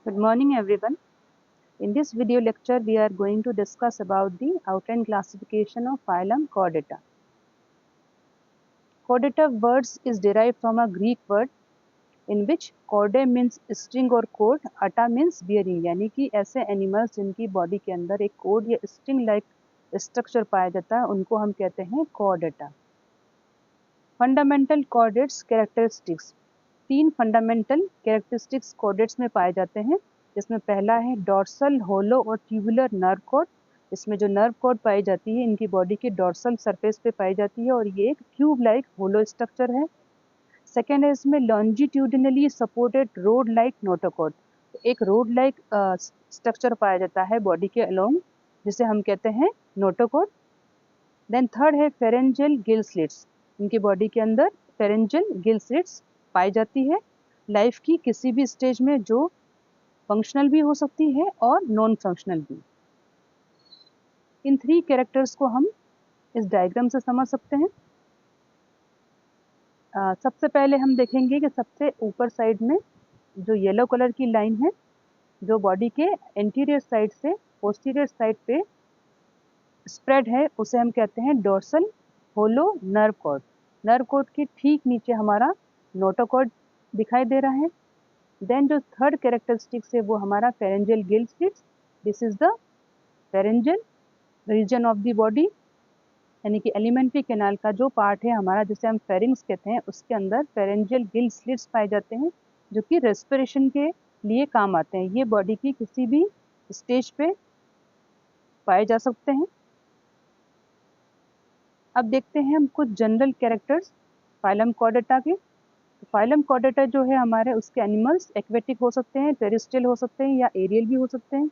Good morning everyone. In this video lecture we are going to discuss about the outline classification of phylum Chordata. Chordata words is derived from a Greek word in which chorde means string or cord, ata means bearing, यानी कि ऐसे animals जिनकी body के अंदर एक code या string like structure पाया जाता है उनको हम कहते हैं chordata. फंडामेंटल chordates कैरेक्टरिस्टिक्स, तीन फंडामेंटल कैरेक्टरिस्टिक्स chordates में पाए जाते हैं, जिसमें पहला है डॉर्सल, होलो और ट्यूबुलर नर्व कॉर्ड. इसमें जो नर्व कॉर्ड पाई जाती है इनकी बॉडी के डॉर्सल सरफेस पे पाई जाती है और ये एक क्यूब लाइक होलो स्ट्रक्चर है. सेकेंड है इसमें लॉन्जिट्यूडिनली सपोर्टेड रोड लाइक नोटोकॉर्ड, एक रोड लाइक स्ट्रक्चर पाया जाता है बॉडी के अलोंग जिसे हम कहते हैं नोटोकॉर्ड. देन थर्ड है फेरेंजियल गिल स्लिट्स, इनकी बॉडी के अंदर फेरेंजियल गिल स्लिट्स पाई जाती है लाइफ की किसी भी स्टेज में, जो फंक्शनल भी हो सकती है और नॉन फंक्शनल भी. इन थ्री कैरेक्टर्स को हम इस डायग्राम से समझ सकते हैं. सबसे पहले हम देखेंगे कि सबसे ऊपर साइड में जो येलो कलर की लाइन है जो बॉडी के एंटीरियर साइड से पोस्टीरियर साइड पे स्प्रेड है उसे हम कहते हैं dorsal hollow nerve cord. Nerve cord के ठीक नीचे हमारा नोटोकॉर्ड दिखाई दे रहा है. देन जो थर्ड कैरेक्टरिस्टिक्स है वो हमारा pharyngeal gill slits. This is the pharyngeal region of the body, यानी कि एलिमेंट्री कैनाल का जो पार्ट है हमारा जिसे हम फेरिंग्स कहते हैं उसके अंदर फेरेंजियल गिल स्लिट्स पाए जाते हैं जो कि रेस्पिरेशन के लिए काम आते हैं. ये बॉडी की किसी भी स्टेज पे पाए जा सकते हैं. अब देखते हैं हम कुछ जनरल कैरेक्टर्स फाइलम कॉर्डेटा के. फाइलम कॉर्डेटा जो है हमारे उसके एनिमल्स एक्वेटिक हो सकते हैं, टेरेस्ट्रियल हो सकते हैं या एरियल भी हो सकते हैं.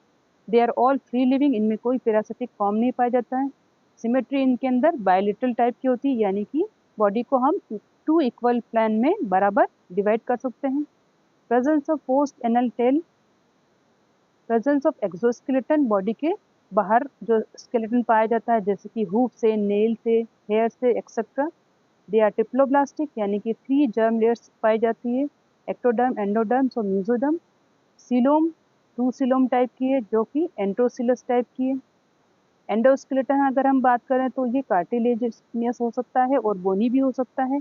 They are all free living, इनमें कोई पैरासिटिक फॉर्म नहीं पाया जाता है. सिमेट्री इनके अंदर बायलिटरल टाइप की होती है, यानी कि बॉडी को हम टू इक्वल प्लान में बराबर डिवाइड कर सकते हैं. Presence of post anal tail, presence of exoskeleton, body के बाहर जो स्केलेटन पाया जाता है जैसे कि हूफ से, नेल से, हेयर से एक्सेट्रा. दे आर डिप्लोब्लास्टिक, यानी कि 3 जर्म लेयर्स पाई जाती है, एक्टोडर्म, एंडोडर्म और मेसोडर्म. सीलोम 2 सीलोम टाइप की है जो कि एंट्रोसिलस टाइप की है. एंडोस्केलेटन अगर हम बात करें तो ये कार्टिलेजियस हो सकता है और बोनी भी हो सकता है.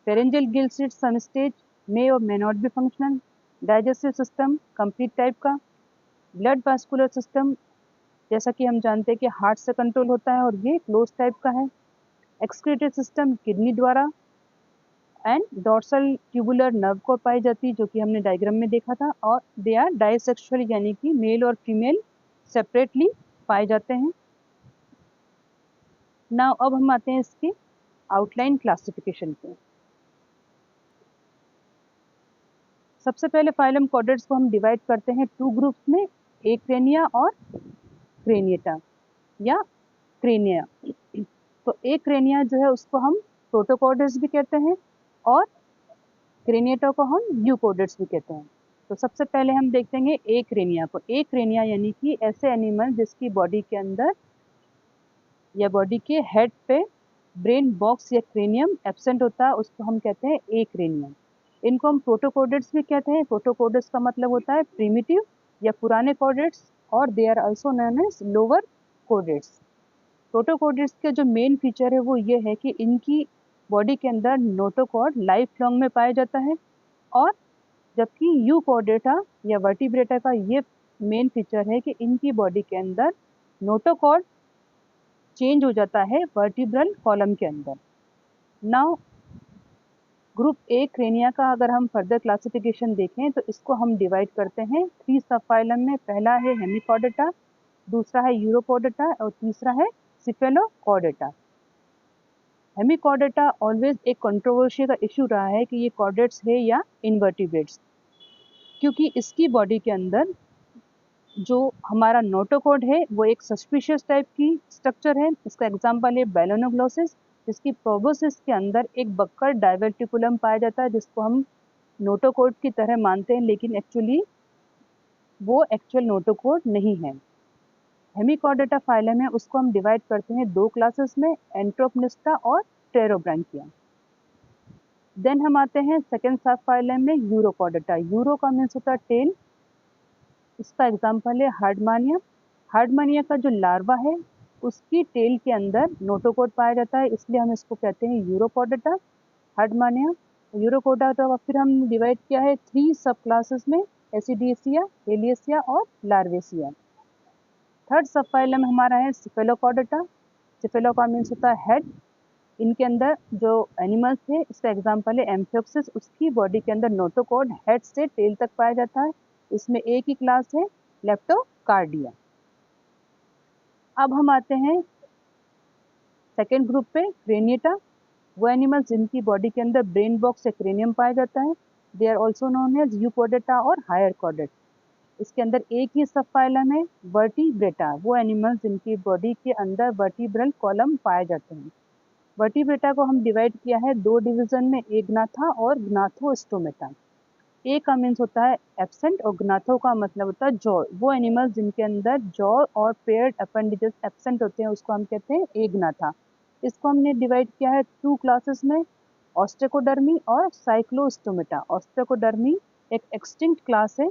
Pharyngeal gill slits some stage may और may not be functional. Digestive system complete type का. ब्लड वास्कुलर सिस्टम जैसा कि हम जानते हैं कि हार्ट से कंट्रोल होता है और ये क्लोज टाइप का है. एक्सक्रीटरी सिस्टम किडनी द्वारा. एंड डॉर्सल ट्यूबुलर नर्व को पाई जाती है जो कि हमने डायग्राम में देखा था. और दे आर डाइसेक्सुअल, यानी कि मेल और फीमेल सेपरेटली पाए जाते हैं. नाउ अब हम आते हैं इसके आउटलाइन क्लासिफिकेशन पे. सबसे पहले फाइलम कॉर्डेट्स को हम डिवाइड करते हैं 2 ग्रुप्स में, एक्रेनिया और क्रेनिएटा या क्रेनिया. तो एक्रेनिया जो है उसको हम प्रोटोकॉर्डेट्स भी कहते हैं और क्रेनिएटा को हम यूकोर्डेट्स भी कहते हैं. तो सबसे पहले हम देखेंगे एक्रेनिया को. एक्रेनिया यानी कि ऐसे एनिमल जिसकी बॉडी के अंदर या बॉडी के हेड पे ब्रेन बॉक्स या क्रेनियम एब्सेंट होता है उसको हम कहते हैं एक्रेनिया. इनको हम प्रोटोकॉर्डेट्स भी कहते हैं. प्रोटोकॉर्डेट्स का मतलब होता है प्रिमिटिव या पुराने कॉर्डेट्स, और they are also known as lower chordates. Protochordates के जो मेन फीचर है वो ये है कि इनकी बॉडी के अंदर नोटोकॉर्ड लाइफ लॉन्ग में पाया जाता है, और जबकि यूकॉर्डेटा या वर्टिब्रेटा का ये मेन फीचर है कि इनकी बॉडी के अंदर नोटोकॉर्ड चेंज हो जाता है वर्टिब्रल कॉलम के अंदर. नाउ ग्रुप ए क्रेनिया का अगर हम फर्दर क्लासिफिकेशन देखें तो इसको हम डिवाइड करते हैं 3 सब फाइलम में. पहला है हेमिकॉर्डेटा, दूसरा है यूरोकॉर्डेटा और तीसरा है सिफेलोकॉर्डेटा. हेमिकॉर्डेटा ऑलवेज एक कंट्रोवर्सी का इशू रहा है कि ये कॉर्डेट्स है या इनवर्टिब्रेट्स, क्योंकि इसकी बॉडी के अंदर जो हमारा नोटोकॉर्ड है वो एक सस्पिशियस टाइप की स्ट्रक्चर है. इसका एग्जांपल है बेलोनोग्लोसिस, जिसकी प्रोबोसिस के अंदर एक बक्कर डाइवर्टिकुलम पाया जाता है जिसको हम नोटोकॉर्ड की तरह मानते हैं, लेकिन एक्चुअली वो एक्चुअल नोटोकॉर्ड नहीं है. हेमिकॉर्डेटा फाइलम है उसको हम डिवाइड करते हैं 2 क्लासेस में, एंट्रोपनिस्टा और टेरोब्रैंकिया. देन हम आते हैं सेकेंड सब फाइलम में यूरोकॉर्डेटा। यूरो का मीन्स होता है टेल, इसका एग्जाम्पल है हार्डमानिया। हार्डमानिया का जो लार्वा है उसकी टेल के अंदर नोटोकोड पाया जाता है, इसलिए हम इसको कहते हैं यूरोकॉर्डेटा, हार्डमानिया। यूरोकॉर्डेटा का फिर हम डिवाइड किया है 3 सब क्लासेस में, एसिडियसिया, हेलियसिया और लार्वेसिया। थर्ड सब फाइलम हमारा है सिफेलोकॉर्डेटा। सिफेलो का मीन्स होता है हेड। इनके अंदर जो एनिमल्स है, इसका एग्जाम्पल है एम्फियोक्सिस, उसकी बॉडी के अंदर नोटोकोड हेड से टेल तक पाया जाता है। इसमें एक ही क्लास है लेप्टोकार्डिया। अब हम आते हैं सेकेंड ग्रुप पे, क्रेनिएटा। वो एनिमल्स जिनकी बॉडी के अंदर ब्रेन बॉक्स या क्रेनियम पाया जाता है, they are also known as euchordata और हायर कॉर्डेट। इसके अंदर एक ही सब फाइलम है वर्टिब्रेटा। वो एनिमल्स जिनकी बॉडी के अंदर वर्टिब्रल कॉलम पाए जाते हैं। वर्टिब्रेटा को हम डिवाइड किया है 2 डिवीजन में, एग्नाथा और ग्नाथोस्टोमेटा। ए का मीन्स होता है एब्सेंट और ग्नाथो का मतलब होता है जॉ। वो एनिमल्स जिनके अंदर जॉ और पेयर्ड अपेंडिजेस एब्सेंट होते हैं उसको हम कहते हैं एग्नाथा। इसको हमने डिवाइड किया है 2 क्लासेस में, ऑस्टेकोडर्मी और साइक्लोस्टोमेटा। ऑस्टेकोडर्मी एक एक्सटिंक्ट क्लास है,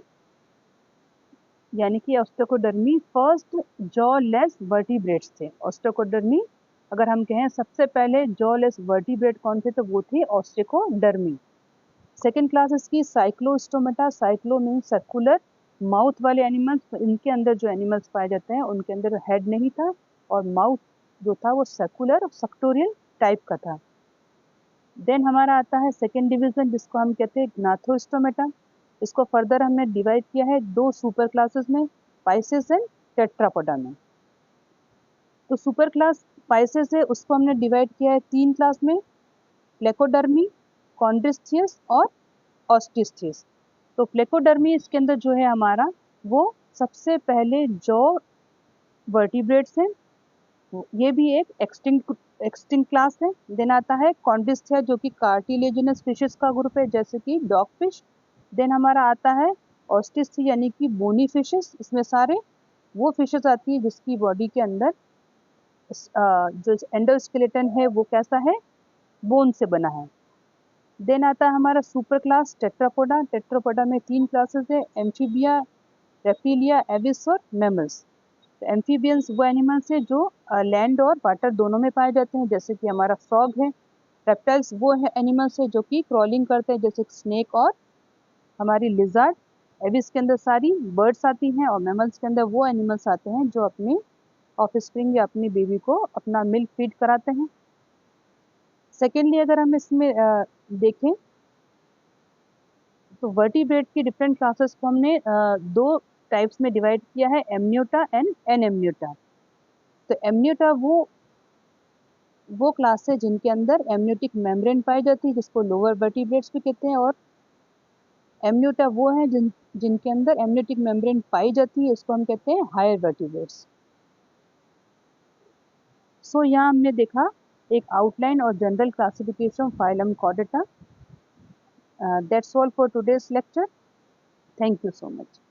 यानी कि ऑस्टेकोडर्मी फर्स्ट जॉ लेस वर्टिब्रेट्स थे। ऑस्टेकोडर्मी अगर हम कहें सबसे पहले जॉ लेस वर्टिब्रेट कौन थे तो वो थे ऑस्टेकोडर्मी। सेकेंड क्लास इसकी Cyclostomata. Cyclo means circular mouth वाले एनिमल्स। इनके अंदर जो एनिमल्स पाए जाते हैं उनके अंदर हेड नहीं था और माउथ जो था वो सर्कुलर सक्टोरियल टाइप का था। देन हमारा आता है सेकेंड डिवीजन जिसको हम कहते हैं ग्नाथोस्टोमेटा। इसको फर्दर हमने डिवाइड किया है 2 सुपर क्लासेस में, पाइसेस एंड टेट्रापोडा में। तो सुपर क्लास पाइसेस है उसको हमने डिवाइड किया है 3 क्लास में, प्लेकोडर्मी, कॉन्ड्रिस्थियस और ऑस्टिस्थियस। तो प्लेकोडर्मी इसके अंदर जो है हमारा वो सबसे पहले जॉ वर्टिब्रेट्स हैं, ये भी एक एक्सटिंक्ट क्लास है। देन आता है कॉन्ड्रिस्थिया जो कि कार्टिलेजिनस फिशेस का ग्रुप है जैसे कि डॉग फिश। देन हमारा आता है ऑस्टिस्थिया यानी कि बोनी फिशेस। इसमें सारे वो फिशेस आती है जिसकी बॉडी के अंदर जो एंडोस्केलेटन है वो कैसा है, बोन से बना है। देन आता है हमारा सुपर क्लास टेट्रापोडा। टेट्रापोडा में 3 क्लासेस है, एम्फीबिया, रेप्टिलिया, एविस और मैमल्स। एम्फीबियंस वो एनिमल्स है जो लैंड और वाटर दोनों में पाए जाते हैं जैसे कि हमारा फ्रॉग है। रेप्टाइल्स वो है एनिमल्स है जो कि क्रॉलिंग करते हैं जैसे स्नेक और हमारी लिजार्ड। एविस के अंदर सारी बर्ड्स आती हैं और मैमल्स के अंदर वो एनिमल्स आते हैं जो अपने ऑफस्प्रिंग या अपनी बेबी को अपना मिल्क फीड कराते हैं। सेकेंडली अगर हम इसमें देखें तो वर्टिब्रेट की डिफरेंट क्लासेस को हमने 2 टाइप्स में डिवाइड किया है, एमनियोटा एंड एनेमनियोटा। तो एमनियोटा वो क्लास है जिनके अंदर एमनियोटिक मेम्ब्रेन पाई जाती है जिसको लोअर वर्टिब्रेट्स भी कहते हैं, और एमनियोटा वो है जिनके अंदर एमनियोटिक मेम्ब्रेन पाई जाती है, इसको हम कहते हैं हायर वर्टिब्रेट्स। सो यहाँ हमने देखा एक आउटलाइन और general classification phylum Chordata. That's all for today's lecture. Thank you so much.